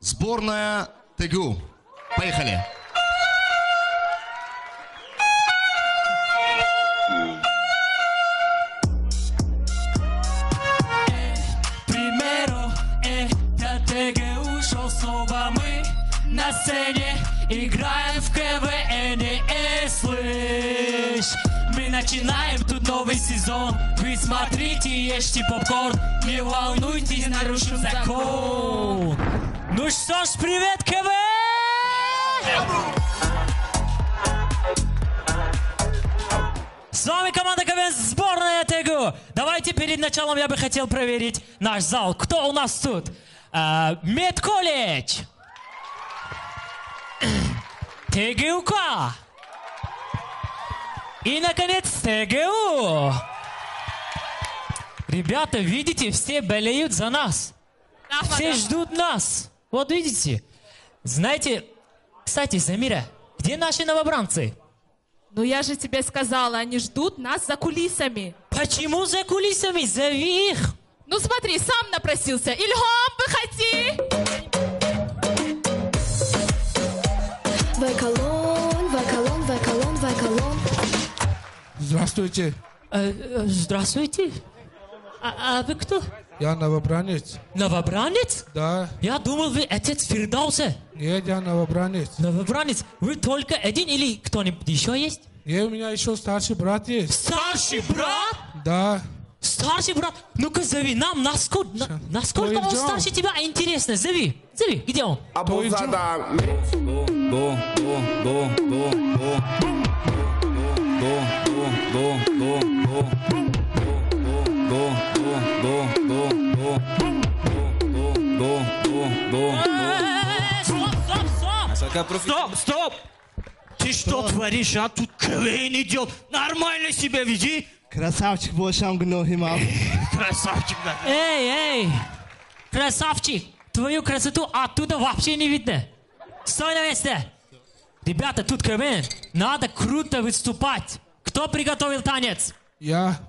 Сборная ТГУ. Поехали. Примеру, это ТГУ, шоу снова мы на сцене играем в КВН. Слышь, мы начинаем тут новый сезон. Вы смотрите, ешьте попкорн, не волнуйтесь, нарушим закон. Ну что ж, привет, КВН! С вами команда КВН, сборная ТГУ. Давайте перед началом я бы хотел проверить наш зал. Кто у нас тут? Медколледж. ТГУК. И, наконец, ТГУ. Ребята, видите, все болеют за нас. Все ждут нас. Вот видите. Знаете, кстати, Замира, где наши новобранцы? Ну я же тебе сказала, они ждут нас за кулисами. Почему за кулисами? Зови их. Ну смотри, сам напросился. Ильхам, выходи! Вайкалон, вайкалон, вайкалон, вайкалон. Здравствуйте. Здравствуйте. А вы кто? Я новобранец. Новобранец? Да. Я думал, вы отец Фирдауса. Нет, я новобранец. Новобранец. Вы только один или кто-нибудь еще есть? Нет, у меня еще старший брат есть. Старший брат? Да. Старший брат? Ну-ка зови, нам насколько он старше тебя, интересно. Зови, где он? Стоп! Ты что творишь, а? Тут КВН идет. Нормально себя веди. Красавчик, бошам гнохимал. Красавчик, да. Эй! Красавчик! Твою красоту оттуда вообще не видно. Стой на месте! Ребята, тут КВН. Надо круто выступать. Кто приготовил танец? Я.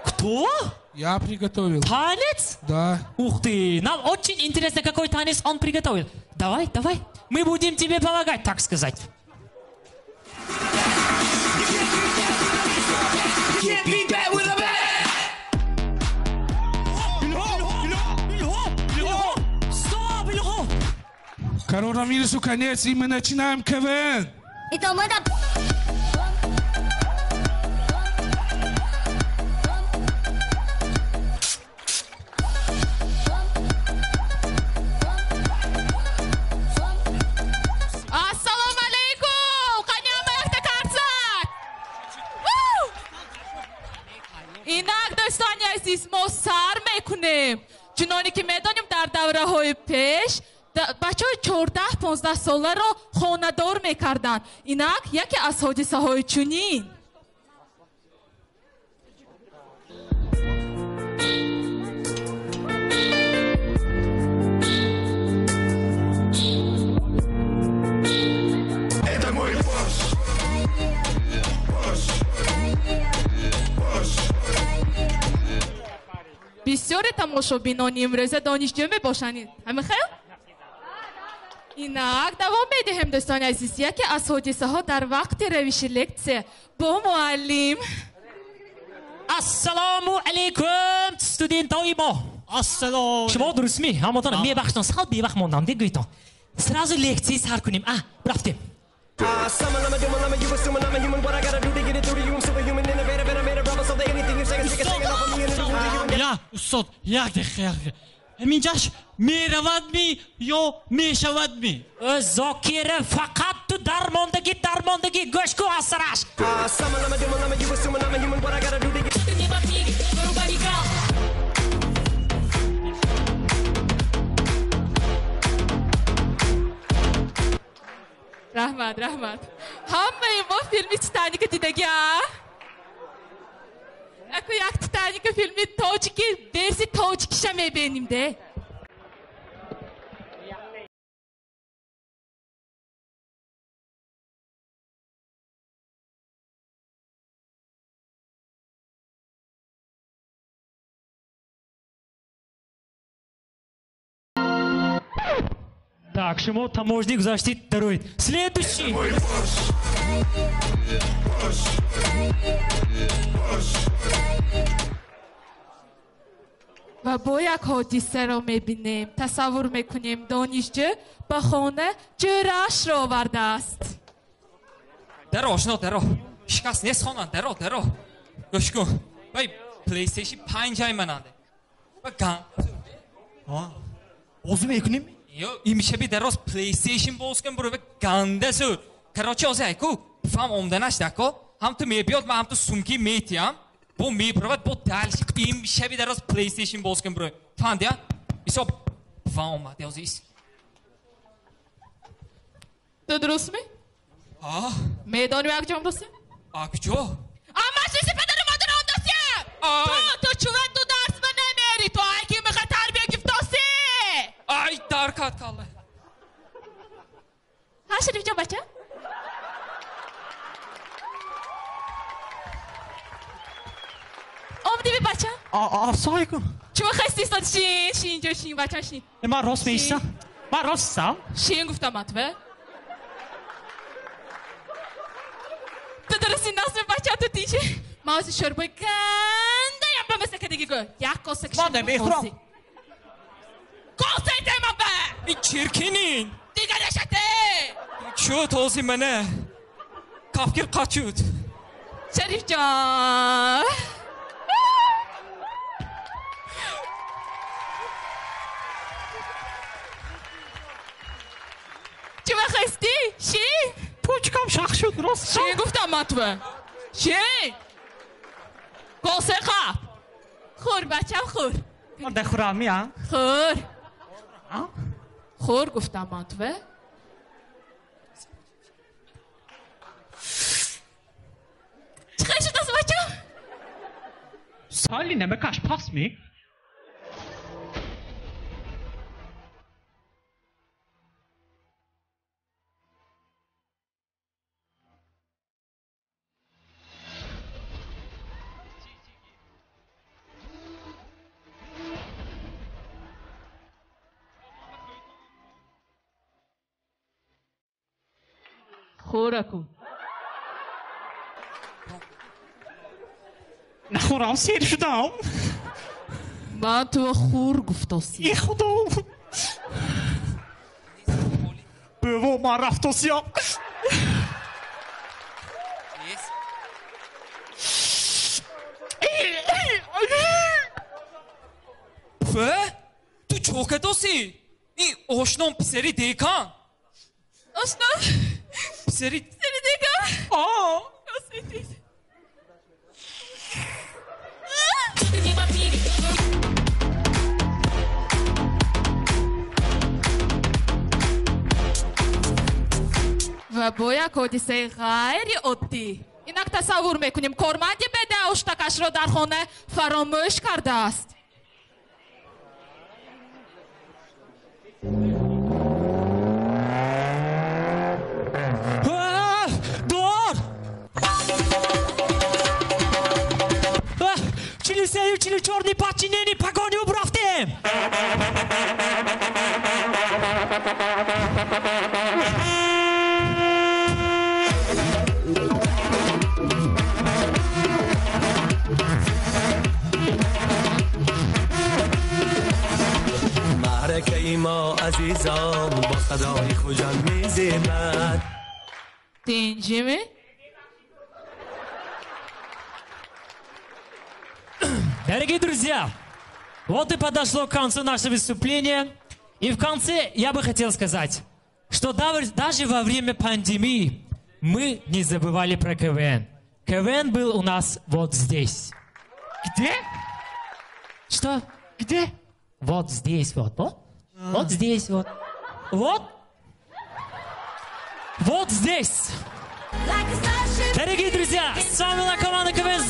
Кто? Я приготовил. Танец? Да. Ух ты! Нам очень интересно, какой танец он приготовил. Давай. Мы будем тебе помогать, так сказать. Коронавирусу конец, и мы начинаем КВН. Ассалому алейкум! Qaniyam ayakta qarsak! Инак, دوستانی عزیز، ما سر میکنیم چنانی که میدانیم در دوره های پیش بچه های 14-15 ساله را خانه‌دار میکردن. اینک یکی از حادثه های چنین. بسیار تماشابینان امروز دانشجو میباشند. همه خیر؟ اینک دوام میدهیم دوستان عزیز. یکی از حادثه ها در وقت روش لکسیه با معلم. Ассаламу алейкум, студентои мо. Ассалам. Шумо дурусми? Ҳамотон мебахшон, сал бевақт мондам, дегӯйтон. Сразу лекции сар кунем. Рафтем. Я, устод, як дехер. Минҷаш меравадми ё мешавадми? Зокира, фақат ту дармондагӣ гӯш кӯ асраш. رحمت همه ما فیلمی تیتانیک دیدگی اکو یک تیتانیک فیلمی تاجیکی ورسی تاجیکیشا میبینیم ده Так, Шимо, таможник защитит дарует. Следующий. و با یک حادثه را میبینیم تصور میکنیم دانشجو به خانه جورش را آورده است. در آشنا در شکست نیست خانه در گوش کن بای پلیستیشن 5 جای مننده و گن بازی میکنیم؟ یا این میشه بی در راست پلیستیشن باز کن برو و گنده سو کراچی آزه ایکو فهم آمدنش دکو هم تو میبیاد من هم تو سمکی میتیم با میپرود با دلش این میشه بی در راست پلیستیشن باز کن برو فهمدی ها؟ ایسا فهم آمده آزیست تو درست می؟ میدانی یک جام درسته؟ کجا؟ اما چیزی پدر مادر آن دستیم تو چوه تو درس من نمیری تو ایکی میخوای تربیه گفتاسی ای درکت کاله ها شریف جان بچه؟ آمدی بی بچه؟ سای کن چوه خستی استاد شین جو شین بچه شین من راست میستم من راستم شین گفتم من تو درستی ناصر بچه تو دیجه موزی شربای گنده یم به مثل که دیگه گو یک کاسه کشم من نمیخورم کاسه ایده من به این چرکنین دیگه نشده چو توزی منه کافگیر قاچود شریف جان چی بخستی؟ شی؟ پوچکم شخ شد راست شی گفتم من تو شی کاسه خواب خور بچم خور من دخورم یا خور گفتم من تو چی خیلی شد از بچه؟ سالی نمکش پاس می خورا کن نخورم سیر شدم من تو خور گفتاسی ای خدا بابا من رفتاسیم تو چوکتاسی این آشنام پسری دیکن آشنا پسری دیگه و با یک حادثه غیر عادی اینک تصور میکنیم کارمند بده اشتکش را در خانه فراموش کرده است Чили черный подчинение погоню убравте! معرکه ما عزیزان با صدای خجل میزیمد Тенджими. Дорогие друзья, вот и подошло к концу наше выступление. И в конце я бы хотел сказать, что даже во время пандемии мы не забывали про КВН. КВН был у нас вот здесь. Где? Что? Где? Вот здесь вот. Вот здесь вот. Вот. Вот здесь. Дорогие друзья, с вами была команда КВН